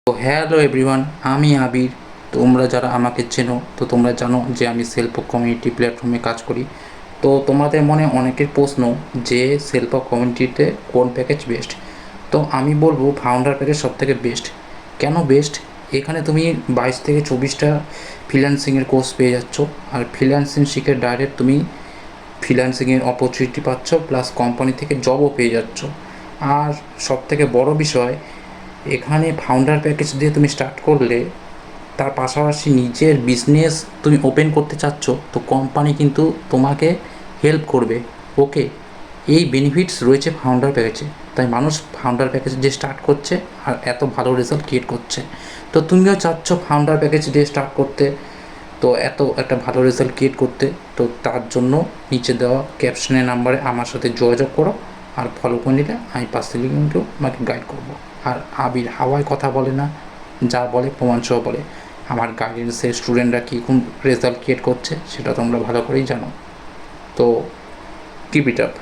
তো hello everyone, আমি আবির। তোমরা যারা আমাকে চেনো তো তোমরা জানো যে আমি সেলফ কমিউনিটি প্ল্যাটফর্মে কাজ করি। তো তোমাদের মনে অনেকের প্রশ্ন যে সেলফ কমিউনিটিতে কোন প্যাকেজ বেস্ট। তো আমি বলবো ফাউন্ডার প্যাকেজ সবথেকে বেস্ট। কেন বেস্ট? এখানে তুমি 22 থেকে 24টা ফ্রিল্যান্সিংয়ের কোর্স পেয়ে যাচ্ছ। আর ফ্রিল্যান্সিং শিখে ডাইরেক্ট তুমি ফ্রিল্যান্সিংয়ের অপরচুনিটি পাচ্ছ, প্লাস কোম্পানি থেকে জবও পেয়ে যাচ্ছ। আর সবথেকে বড় বিষয়, এখানে ফাউন্ডার প্যাকেজ দিয়ে তুমি স্টার্ট করলে তার পাশাপাশি নিজের বিজনেস তুমি ওপেন করতে চাচ্ছ, তো কোম্পানি কিন্তু তোমাকে হেল্প করবে। ওকে, এই বেনিফিটস রয়েছে ফাউন্ডার প্যাকেজে, তাই মানুষ ফাউন্ডার প্যাকেজ দিয়ে স্টার্ট করছে আর এত ভালো রেজাল্ট ক্রিয়েট করছে। তো তুমিও চাচ্ছ ফাউন্ডার প্যাকেজ দিয়ে স্টার্ট করতে, তো এত একটা ভালো রেজাল্ট ক্রিয়েট করতে। তো তার জন্য নিচে দেওয়া ক্যাপশনের নাম্বারে আমার সাথে যোগাযোগ করো আর ফলো করে নিলে আমি পার্সোনালি কিন্তু তোমাকে গাইড করবো। আর আবির হাওয়ায় কথা বলে না, যা বলে প্রমাণসহ বলে। আমার গাইডেন্সের স্টুডেন্টরা কীরকম রেজাল্ট ক্রিয়েট করছে সেটা তোমরা ভালো করেই জানো। তো কিপ ইট আপ।